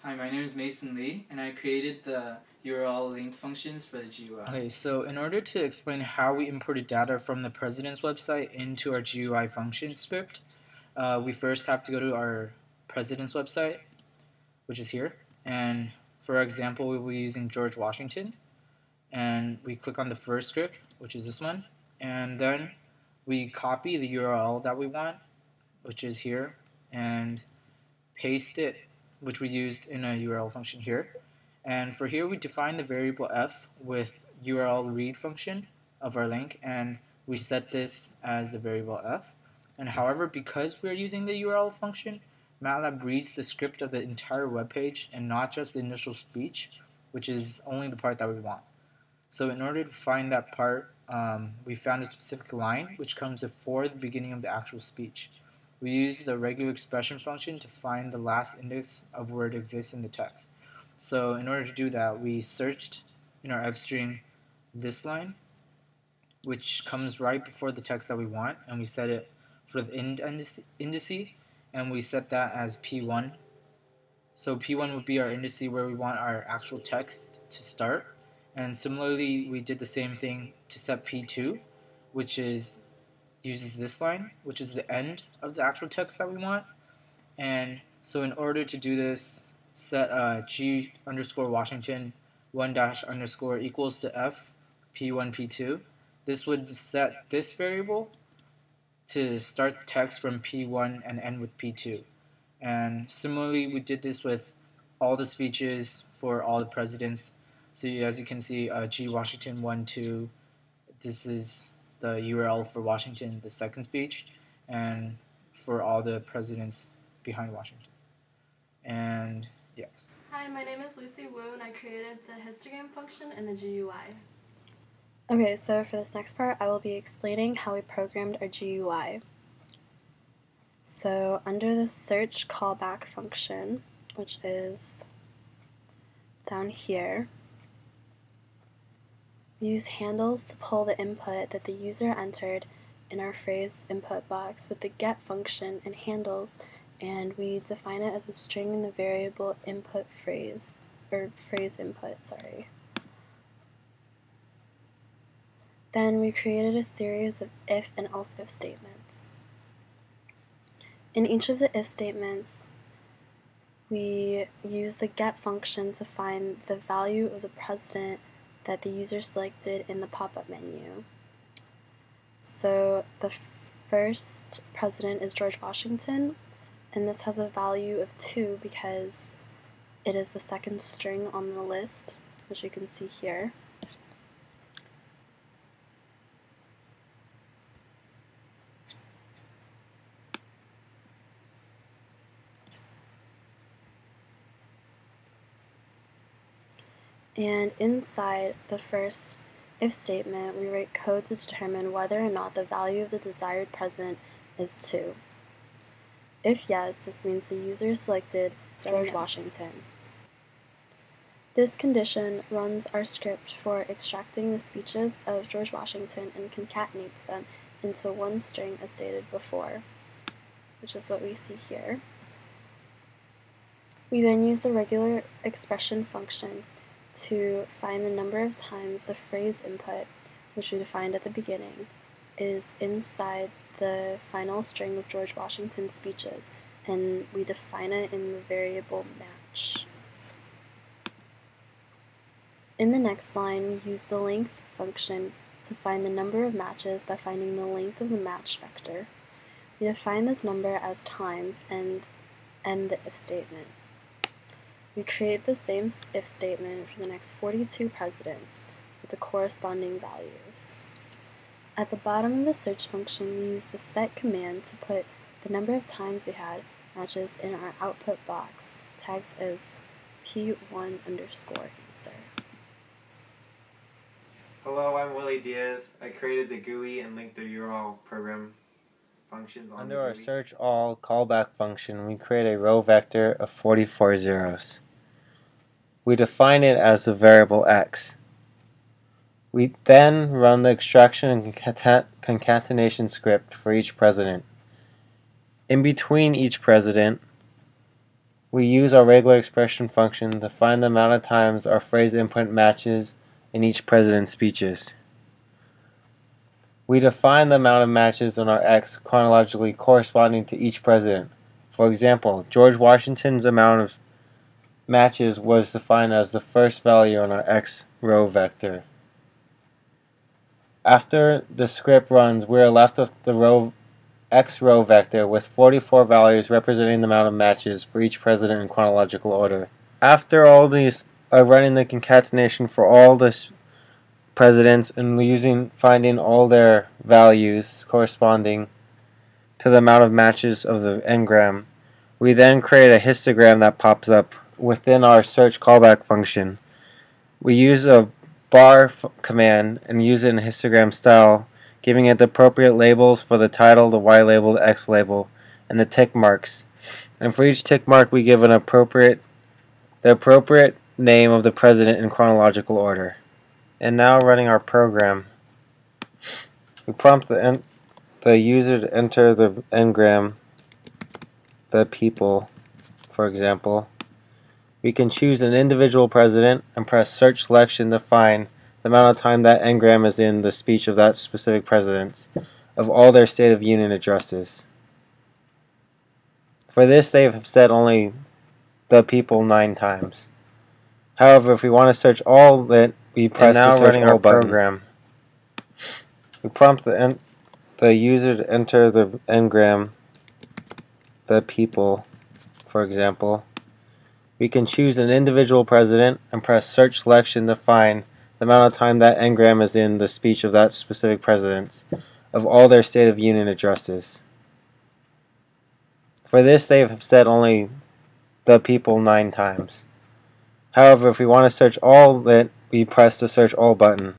Hi, my name is Mason Lee, and I created the URL link functions for the GUI. Okay, so in order to explain how we imported data from the president's website into our GUI function script, we first have to go to our president's website, which is here, and for example, we will be using George Washington, and we click on the first script, which is this one, and then we copy the URL that we want, which is here, and paste it, which we used in a URL function here. And for here, we define the variable f with URL read function of our link, and we set this as the variable f. And however, because we're using the URL function, MATLAB reads the script of the entire web page and not just the initial speech, which is only the part that we want. So in order to find that part, we found a specific line which comes before the beginning of the actual speech. We use the regular expression function to find the last index of where it exists in the text. So in order to do that, we searched in our f-string this line, which comes right before the text that we want, and we set it for the indice, and we set that as P1. So P1 would be our indice where we want our actual text to start. And similarly, we did the same thing to set P2, which uses this line, which is the end of the actual text that we want. And so in order to do this, set G underscore Washington 1 dash underscore equals to F P1 P2. This would set this variable to start the text from P1 and end with P2. And similarly, we did this with all the speeches for all the presidents. So as you can see, G Washington 1, 2, this is the URL for Washington, the second speech, and for all the presidents behind Washington. And yes. Hi, my name is Lucy Wu, and I created the histogram function in the GUI. Okay, so for this next part, I will be explaining how we programmed our GUI. So under the search callback function, which is down here, we use handles to pull the input that the user entered in our phrase input box with the get function and handles, and we define it as a string in the variable input phrase, or phrase input, sorry. Then we created a series of if and else if statements. In each of the if statements, we use the get function to find the value of the president that the user selected in the pop-up menu. So the first president is George Washington, and this has a value of 2 because it is the second string on the list, which you can see here. And inside the first if statement, we write code to determine whether or not the value of the desired president is 2. If yes, this means the user selected George Washington. This condition runs our script for extracting the speeches of George Washington and concatenates them into one string as stated before, which is what we see here. We then use the regular expression function to find the number of times the phrase input, which we defined at the beginning, is inside the final string of George Washington's speeches, and we define it in the variable match. In the next line, we use the length function to find the number of matches by finding the length of the match vector. We define this number as times and end the if statement. We create the same if statement for the next 42 presidents with the corresponding values. At the bottom of the search function, we use the set command to put the number of times we had matches in our output box, tags as P1 underscore answer. Hello, I'm Willie Diaz. I created the GUI and linked the URL program functions on Under the our GUI. search all callback function, we create a row vector of 44 zeros. We define it as the variable x. We then run the extraction and concatenation script for each president. In between each president, We use our regular expression function to find the amount of times our phrase input matches in each president's speeches. We define the amount of matches on our X chronologically corresponding to each president. For example, George Washington's amount of matches was defined as the first value on our X row vector. After the script runs, we are left with the X row vector with 44 values representing the amount of matches for each president in chronological order. After all these running the concatenation for all the presidents and finding all their values corresponding to the amount of matches of the n-gram, we then create a histogram that pops up within our search callback function. We use a bar command and use it in histogram style, giving it the appropriate labels for the title, the Y label, the X label, and the tick marks. And for each tick mark we give the appropriate name of the president in chronological order. And now running our program, we prompt the user to enter the n-gram, the people, for example. We can choose an individual president and press search selection to find the amount of time that n-gram is in the speech of that specific president of all their State of Union addresses. For this they have said only the people 9 times. However, if we want to search all of it, we press the search all button. Program. We prompt the user to enter the n-gram, the people, for example. We can choose an individual president and press search selection to find the amount of time that n-gram is in the speech of that specific president of all their State of Union addresses. For this they have said only the people 9 times. However, if we want to search all of it, we press the search all button.